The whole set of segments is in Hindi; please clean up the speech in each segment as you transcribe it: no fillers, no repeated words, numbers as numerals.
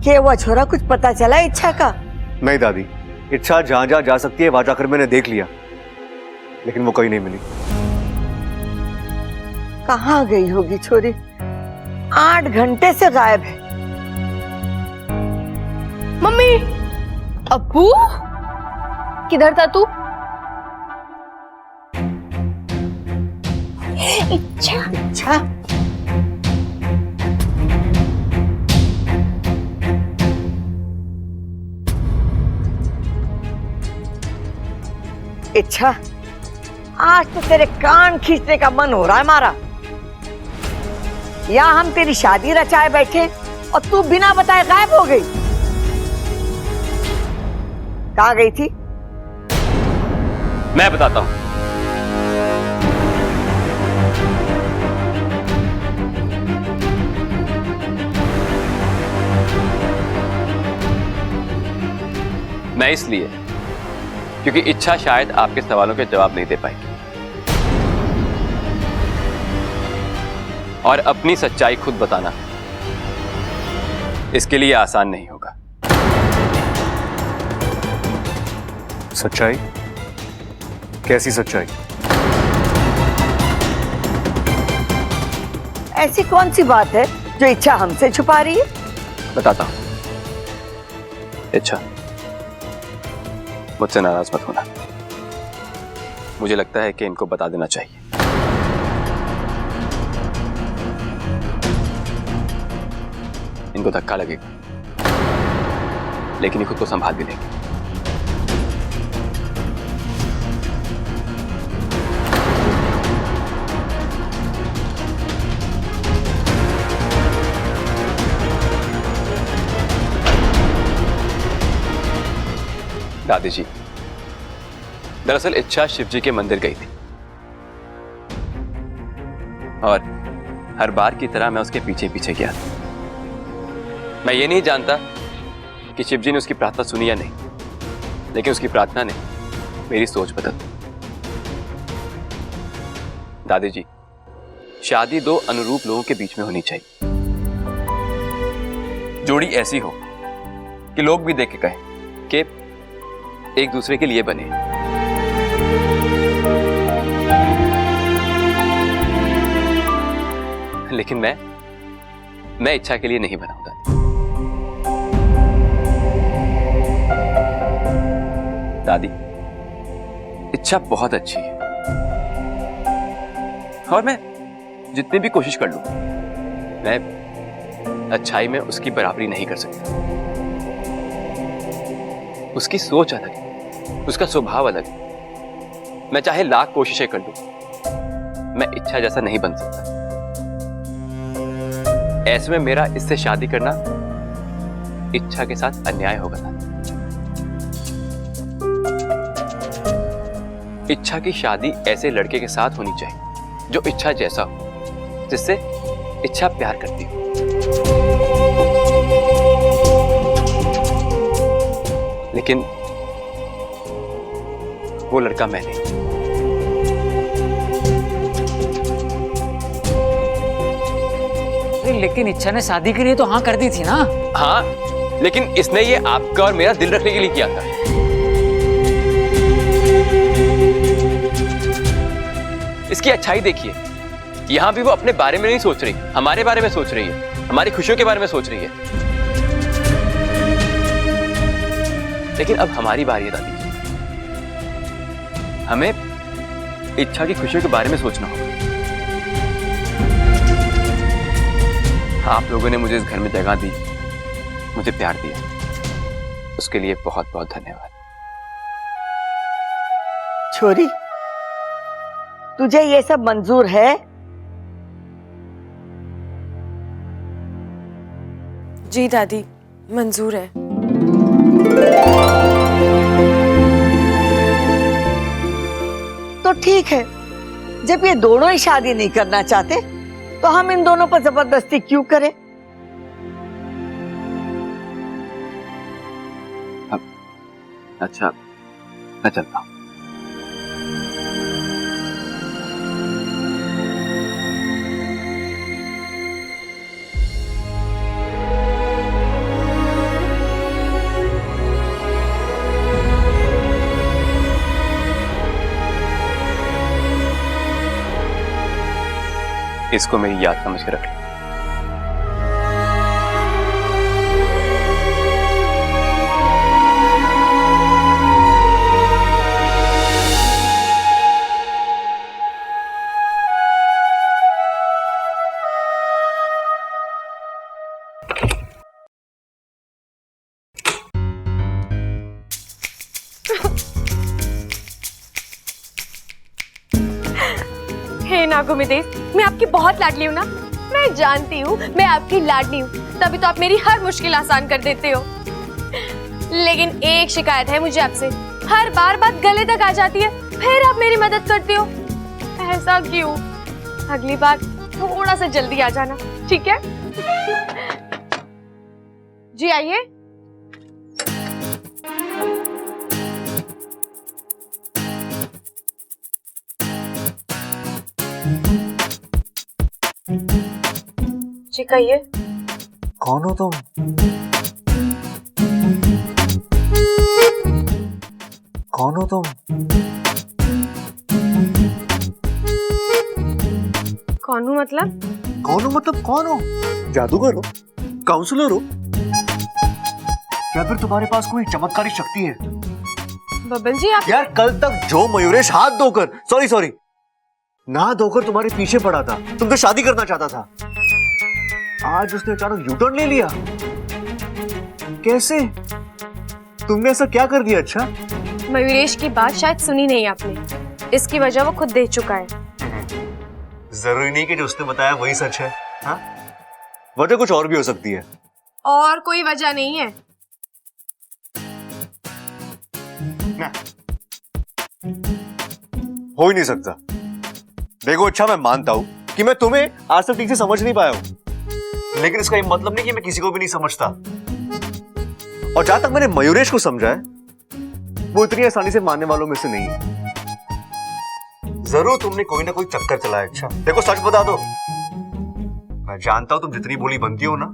कि वो छोरा कुछ पता चला इच्छा का? नहीं दादी, इच्छा जहां जहां जा सकती है वहां जाकर मैंने देख लिया, लेकिन वो कहीं नहीं मिली। कहाँ गई होगी छोरी? 8 घंटे से गायब है। मम्मी, अब्बू, किधर था तू? इच्छा इच्छा, आज तो तेरे कान खींचने का मन हो रहा है हमारा। यहाँ हम तेरी शादी रचाए बैठे और तू बिना बताए गायब हो गई। कहाँ गई थी? मैं बताता हूं। मैं इसलिए क्योंकि इच्छा शायद आपके सवालों के जवाब नहीं दे पाएगी और अपनी सच्चाई खुद बताना इसके लिए आसान नहीं होगा। सच्चाई? कैसी सच्चाई? ऐसी कौन सी बात है जो इच्छा हमसे छुपा रही है? बताता हूं। इच्छा, मुझसे नाराज मत होना। मुझे लगता है कि इनको बता देना चाहिए। इनको धक्का लगेगा, लेकिन ये खुद को संभाल भी लेंगे। दादी जी, दरअसल इच्छा शिव जी के मंदिर गई थी और हर बार की तरह मैं उसके पीछे पीछे गया था। मैं ये नहीं जानता कि शिव जी ने उसकी प्रार्थना सुनी या नहीं, लेकिन उसकी प्रार्थना ने मेरी सोच बदल दी। दादी जी, शादी दो अनुरूप लोगों के बीच में होनी चाहिए। जोड़ी ऐसी हो कि लोग भी देख के कहें कि एक दूसरे के लिए बने। लेकिन मैं इच्छा के लिए नहीं बनाऊंगा। दादी, इच्छा बहुत अच्छी है और मैं जितनी भी कोशिश कर लूं, मैं अच्छाई में उसकी बराबरी नहीं कर सकता। उसकी सोच अलग है, उसका स्वभाव अलग है। मैं चाहे लाख कोशिशें कर लूं, मैं इच्छा जैसा नहीं बन सकता। ऐसे में मेरा इससे शादी करना इच्छा के साथ अन्याय होगा ना। इच्छा की शादी ऐसे लड़के के साथ होनी चाहिए जो इच्छा जैसा हो, जिससे इच्छा प्यार करती हो। लेकिन वो लड़का मैं नहीं। लेकिन इच्छा ने शादी के लिए तो हाँ कर दी थी ना। हाँ, लेकिन इसने ये आपका और मेरा दिल रखने के लिए किया था। इसकी अच्छाई देखिए, यहां भी वो अपने बारे में नहीं सोच रही, हमारे बारे में सोच रही है, हमारी खुशियों के बारे में सोच रही है। लेकिन अब हमारी बारी है दादी, हमें इच्छा की खुशियों के बारे में सोचना होगा। आप लोगों ने मुझे इस घर में जगह दी, मुझे प्यार दिया, उसके लिए बहुत बहुत धन्यवाद। छोरी, तुझे ये सब मंजूर है? जी दादी, मंजूर है। तो ठीक है, जब ये दोनों ही शादी नहीं करना चाहते तो हम इन दोनों पर जबरदस्ती क्यों करें? अच्छा, मैं चलता हूं। इसको मेरी याद समझ के रख लो। हे नागुमिदेव, मैं आपकी बहुत लाडली हूँ ना। मैं जानती हूँ मैं आपकी लाडली हूँ, तभी तो आप मेरी हर मुश्किल आसान कर देते हो। लेकिन एक शिकायत है मुझे आपसे, हर बार बात गले तक आ जाती है, फिर आप मेरी मदद करते हो। ऐसा क्यों? अगली बार थोड़ा सा जल्दी आ जाना, ठीक है? जी आइए। जी कहिए। कौन हो तुम? कौन हो तुम? कौन हूँ मतलब? कौन हो मतलब कौन हो? जादूगर हो? काउंसलर हो? या फिर तुम्हारे पास कोई चमत्कारी शक्ति है? बबल जी आप यार कल तक जो मयूरेश हाथ धोकर सॉरी ना धोकर तुम्हारे पीछे पड़ा था, तुमसे शादी करना चाहता था, आज उसने अचानक यू टर्न ले लिया। कैसे? तुमने ऐसा क्या कर दिया? अच्छा मयूरेश की बात शायद सुनी नहीं आपने, इसकी वजह वो खुद दे चुका है। जरूरी नहीं कि जो उसने बताया वही सच है। हाँ, वजह कुछ और भी हो सकती है। और कोई वजह नहीं है। ना, हो ही नहीं सकता। देखो अच्छा, मैं मानता हूं कि मैं तुम्हें आज तक ठीक से समझ नहीं पाया हूं, लेकिन इसका ये मतलब नहीं कि मैं किसी को भी नहीं समझता। और जहां तक मैंने मयूरेश को समझा है, वो इतनी आसानी से मानने वालों में से नहीं है। जरूर तुमने कोई ना कोई चक्कर चलाया। अच्छा देखो, सच बता दो, मैं जानता हूं तुम जितनी बोली बनती हो ना,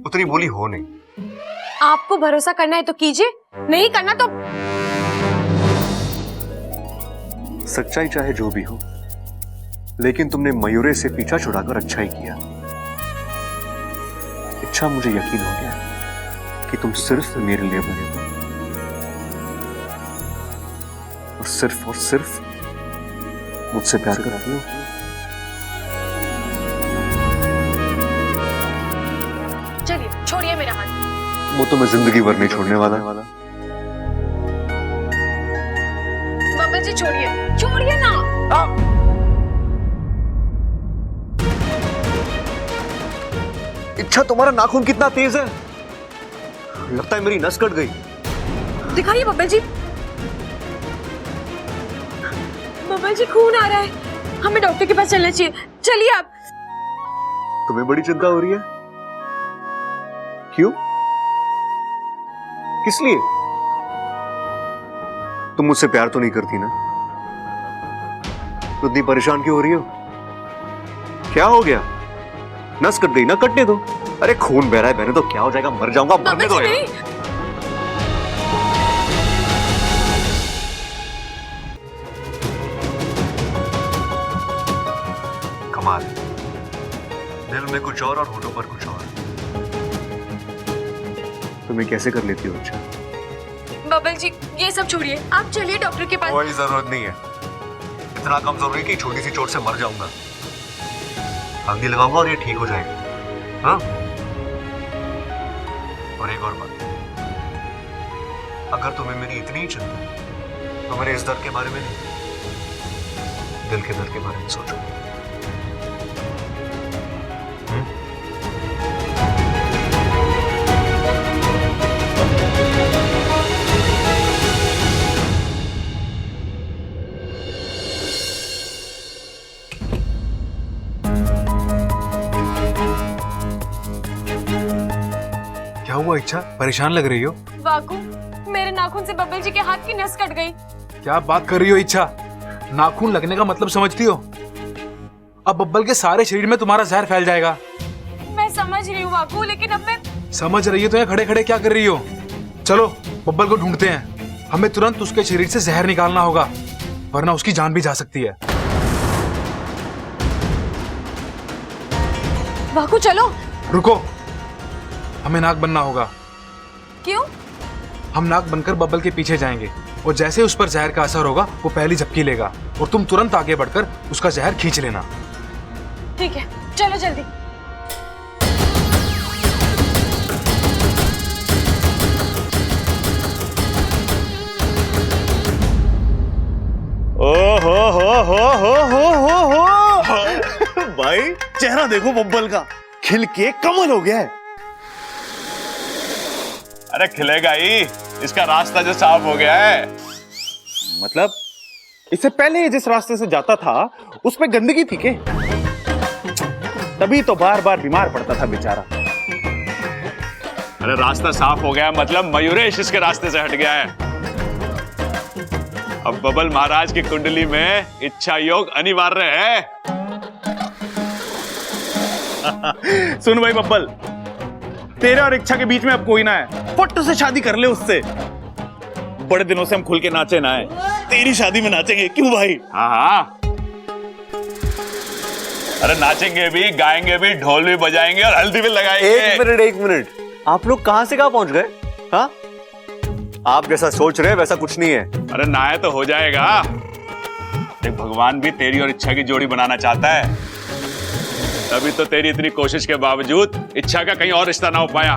उतनी बोली हो नहीं। आपको भरोसा करना है तो कीजिए, नहीं करना तो सच्चाई चाहे जो भी हो, लेकिन तुमने मयूरेश से पीछा छुड़ाकर अच्छा ही किया। अच्छा, मुझे यकीन हो गया कि तुम सिर्फ मेरे लिए बने हो, और सिर्फ मुझसे प्यार कर रही हो। चलिए छोड़िए मेरा हाथ। वो तो मैं जिंदगी भर नहीं छोड़ने वाला। बबल जी छोड़िए, छोड़िए ना। इच्छा, तुम्हारा नाखून कितना तेज है, लगता है मेरी नस कट गई। दिखाइए बबल जी। बबल जी खून आ रहा है, हमें डॉक्टर के पास चलना चाहिए। चलिए आप। तुम्हें बड़ी चिंता हो रही है? क्यों? किस लिए? तुम मुझसे प्यार तो नहीं करती ना? तो इतनी परेशान क्यों हो रही हो? क्या हो गया? नस कट गई ना, कटने दो। अरे खून बह रहा है, बहने तो क्या हो जाएगा, मर जाऊंगा, मरने दो यार। कमाल, दिल में कुछ और होठों पर कुछ और। तुम्हें कैसे कर लेती हो? अच्छा बबल जी ये सब छोड़िए, आप चलिए डॉक्टर के पास। कोई जरूरत नहीं है, इतना कमजोर है कि छोटी सी चोट से मर जाऊंगा। हल्दी लगाऊंगा और ये ठीक हो जाएगा। हाँ? और एक और बात, अगर तुम्हें मेरी इतनी ही चिंता, तो मेरे इस दर्द के बारे में नहीं, दिल के दर्द के बारे में सोचो। क्या हुआ इच्छा, परेशान लग रही हो? वाकू, मेरे नाखून से बबल जी के हाथ की नस कट गई। क्या बात कर रही हो इच्छा? नाखून लगने का मतलब समझती हो? अब बब्बल के सारे शरीर में तुम्हारा जहर फैल जाएगा। मैं समझ रही हूँ वाकू, लेकिन अब मैं समझ रही हो तो यहाँ खड़े खड़े क्या कर रही हो? चलो बब्बल को ढूंढते हैं, हमें तुरंत उसके शरीर से जहर निकालना होगा, वरना उसकी जान भी जा सकती है। वाकू चलो। रुको, हमें नाग बनना होगा। क्यों? हम नाग बनकर बब्बल के पीछे जाएंगे और जैसे उस पर जहर का असर होगा वो पहली झपकी लेगा और तुम तुरंत आगे बढ़कर उसका जहर खींच लेना। ठीक है, चलो जल्दी। भाई चेहरा देखो बब्बल का, खिल के कमल हो गया है। अरे खिलेगा ही, इसका रास्ता जो साफ हो गया है। मतलब इससे पहले जिस रास्ते से जाता था उस पे गंदगी थी के? तभी तो बार बार बीमार पड़ता था बेचारा। अरे रास्ता साफ हो गया मतलब मयूरेश इसके रास्ते से हट गया है। अब बबल महाराज की कुंडली में इच्छा योग अनिवार्य है। सुन भाई बब्बल, तेरे और इच्छा के बीच में अब कोई ना है, फट से शादी कर ले उससे। बड़े दिनों से हम खुल के नाचे ना है, तेरी शादी में नाचेंगे, क्यों भाई? हाँ हाँ, अरे नाचेंगे भी, गाएंगे भी, ढोल भी बजाएंगे और हल्दी भी लगाएंगे। एक मिनट, आप लोग कहां से कहां पहुंच गए? हाँ, आप जैसा सोच रहे वैसा कुछ नहीं है। अरे ना है तो हो जाएगा। देख भगवान भी तेरी और इच्छा की जोड़ी बनाना चाहता है, तभी तो तेरी इतनी कोशिश के बावजूद इच्छा का कहीं और रिश्ता ना हो पाया।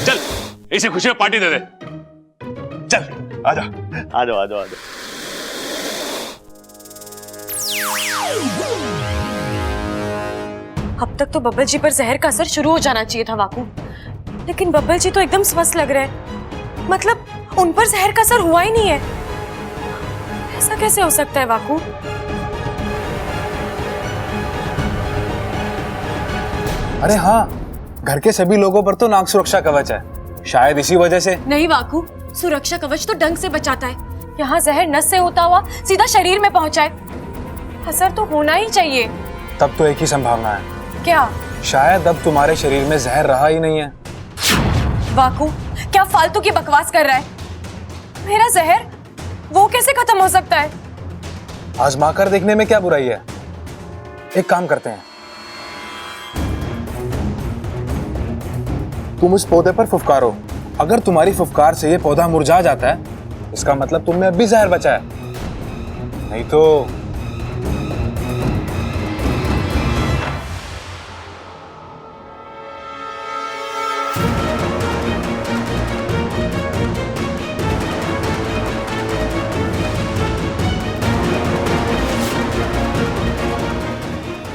चल इसे खुशी में पार्टी दे दे। चल आजा। आ जाओ आ जाओ आ जाओ। अब तक तो बब्बल जी पर जहर का असर शुरू हो जाना चाहिए था वाकू, लेकिन बब्बल जी तो एकदम स्वस्थ लग रहे हैं। मतलब उन पर जहर का असर हुआ ही नहीं है। ऐसा कैसे हो सकता है वाकू? अरे हाँ, घर के सभी लोगों पर तो नाग सुरक्षा कवच है, शायद इसी वजह से। नहीं वाकू, सुरक्षा कवच तो डंक से बचाता है। यहाँ जहर नस से होता हुआ सीधा शरीर में पहुंचा है। असर तो होना ही चाहिए। तब तो एक ही संभावना है। क्या? शायद अब तुम्हारे शरीर में जहर रहा ही नहीं है। वाकू क्या फालतू की बकवास कर रहा है? मेरा जहर वो कैसे खत्म हो सकता है? आजमाकर देखने में क्या बुराई है। एक काम करते हैं, तुम इस पौधे पर फुफकारो। अगर तुम्हारी फुफकार से ये पौधा मुरझा जाता है, इसका मतलब तुम में अब भी जहर बचा है। नहीं तो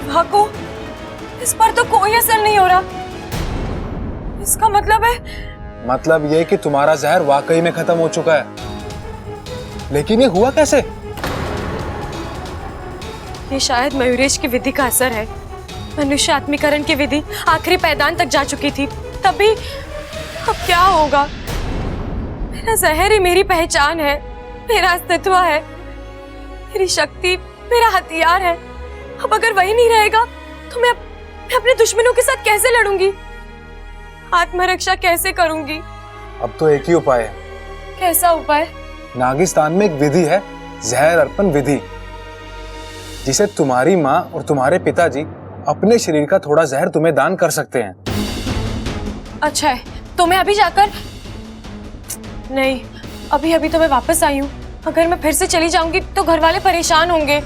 वाकू, इस पर तो कोई असर नहीं हो रहा। इसका मतलब है? मतलब ये कि तुम्हारा जहर वाकई में खत्म हो चुका है। लेकिन ये हुआ कैसे? ये शायद मयूरेश की विधि का असर है। मनुष्य आत्मीकरण की विधि आखिरी पैदान तक जा चुकी थी, तभी अब क्या होगा? मेरा जहर ही मेरी पहचान है, मेरा अस्तित्व है, मेरी शक्ति, मेरा हथियार है। अब अगर वही नहीं रहेगा तो मैं अपने दुश्मनों के साथ कैसे लड़ूंगी? आत्मरक्षा कैसे करूंगी? अब तो एक ही उपाय है। कैसा उपाय? नागिस्तान में एक विधि है, जहर अर्पण विधि, जिसे तुम्हारी माँ और तुम्हारे पिताजी अपने शरीर का थोड़ा जहर तुम्हें दान कर सकते हैं। अच्छा है, तो मैं अभी जाकर? नहीं, अभी अभी तो मैं वापस आई हूँ। अगर मैं फिर से चली जाऊंगी तो घर वाले परेशान होंगे।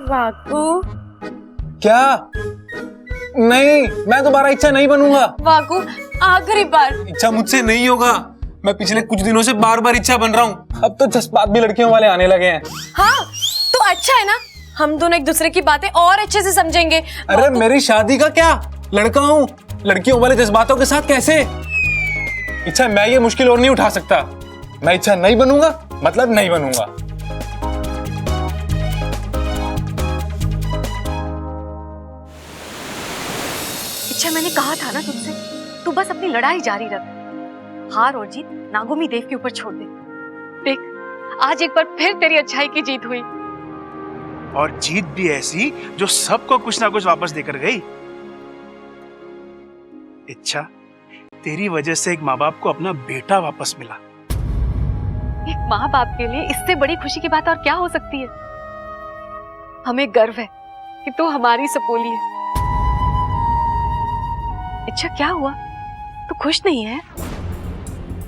वाकू, क्या? नहीं, मैं दोबारा इच्छा नहीं बनूंगा। वाकू, आखिरी बार। इच्छा मुझसे नहीं होगा। मैं पिछले कुछ दिनों से बार बार इच्छा बन रहा हूँ। अब तो जज्बात भी लड़कियों वाले आने लगे हैं। हाँ, तो अच्छा है ना, हम दोनों एक दूसरे की बातें और अच्छे से समझेंगे। अरे मेरी शादी का क्या? लड़का हूँ, लड़कियों वाले जज्बातों के साथ कैसे? इच्छा, मैं ये मुश्किल और नहीं उठा सकता। मैं इच्छा नहीं बनूंगा, मतलब नहीं बनूंगा। इच्छा, मैंने कहा था ना तुझसे, तू बस अपनी लड़ाई जारी रख। हार और जीत नागोमी देव के ऊपर छोड़ दे। देख, आज एक बार फिर तेरी अच्छाई की जीत हुई। और जीत भी ऐसी जो सबको कुछ ना कुछ वापस देकर गई। इच्छा, तेरी वजह से एक माँ बाप को अपना बेटा वापस मिला। एक माँ बाप के लिए इससे बड़ी खुशी की बात और क्या हो सकती है। हमें गर्व है कि तू हमारी सपोली है। अच्छा क्या हुआ, तू खुश नहीं है?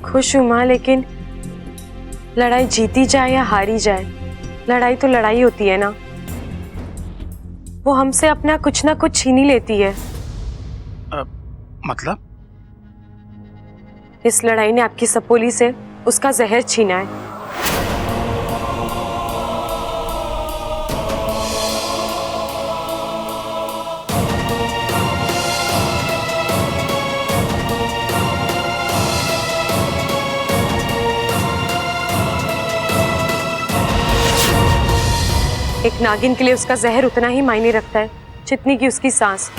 खुश हूँ माँ, लेकिन लड़ाई जीती जाए या हारी जाए, लड़ाई तो लड़ाई होती है ना। वो हमसे अपना कुछ ना कुछ छीन ही लेती है। मतलब? इस लड़ाई ने आपकी सपोली से उसका जहर छीना है। एक नागिन के लिए उसका जहर उतना ही मायने रखता है जितनी की उसकी सांस।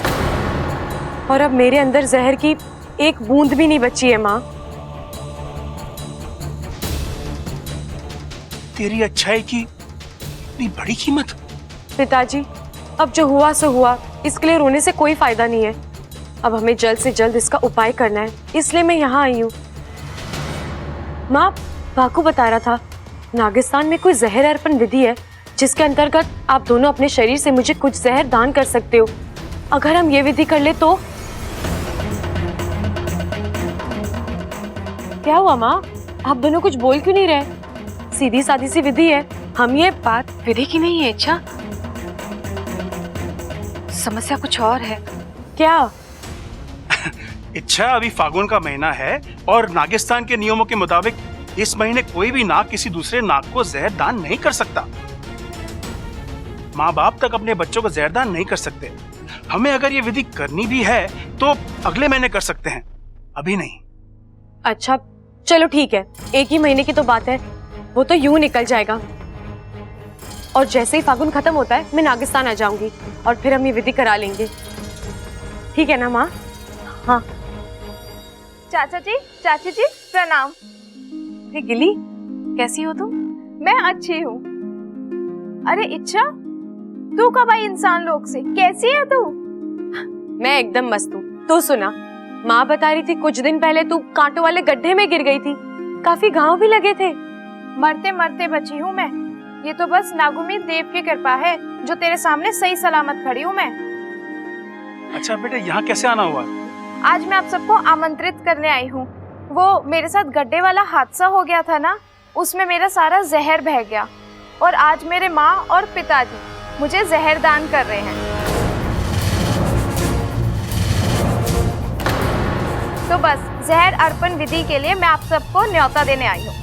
और अब मेरे अंदर जहर की एक बूंद भी नहीं बची है माँ। तेरी अच्छाई की इतनी बड़ी कीमत? पिताजी, अब जो हुआ सो हुआ, इसके लिए रोने से कोई फायदा नहीं है। अब हमें जल्द से जल्द इसका उपाय करना है, इसलिए मैं यहाँ आई हूँ। माँ, बाकू बता रहा था नागिस्तान में कोई जहर अर्पण विधि है जिसके अंतर्गत आप दोनों अपने शरीर से मुझे कुछ जहर दान कर सकते हो। अगर हम ये विधि कर ले तो। क्या हुआ माँ, आप दोनों कुछ बोल क्यों नहीं रहे? सीधी सादी सी विधि है, हम ये बात विधि की नहीं है इच्छा, समस्या कुछ और है। क्या? इच्छा, अभी फागुन का महीना है और नागिस्तान के नियमों के मुताबिक इस महीने कोई भी नाग किसी दूसरे नाग को जहर दान नहीं कर सकता। माँ बाप तक अपने बच्चों को जहर दान नहीं कर सकते। हमें अगर ये विधि करनी भी है तो अगले महीने कर सकते हैं, अभी नहीं। अच्छा चलो ठीक है, एक ही महीने की तो बात है, वो तो यूं निकल जाएगा। और जैसे ही फागुन खत्म होता है मैं नागिस्तान आ जाऊंगी और फिर हम ये विधि करा लेंगे। ठीक है ना माँ? हाँ। चाचा जी, चाची जी प्रणाम। अरे गिली, कैसी हो तुम? मैं अच्छी हूँ। अरे इच्छा, तू कब आई इंसान लोग से? कैसी है तू? मैं एकदम मस्त हूँ। तू सुना, माँ बता रही थी कुछ दिन पहले तू कांटों वाले गड्ढे में गिर गई थी, काफी घाव भी लगे थे। मरते मरते बची हूँ मैं। ये तो बस नागुमीत देव की कृपा है जो तेरे सामने सही सलामत खड़ी हूँ मैं। अच्छा बेटा, यहाँ कैसे आना हुआ? आज मैं आप सबको आमंत्रित करने आई हूँ। वो मेरे साथ गड्ढे वाला हादसा हो गया था ना, उसमें मेरा सारा जहर बह गया और आज मेरे माँ और पिताजी मुझे जहर दान कर रहे हैं। तो बस जहर अर्पण विधि के लिए मैं आप सबको न्योता देने आई हूँ।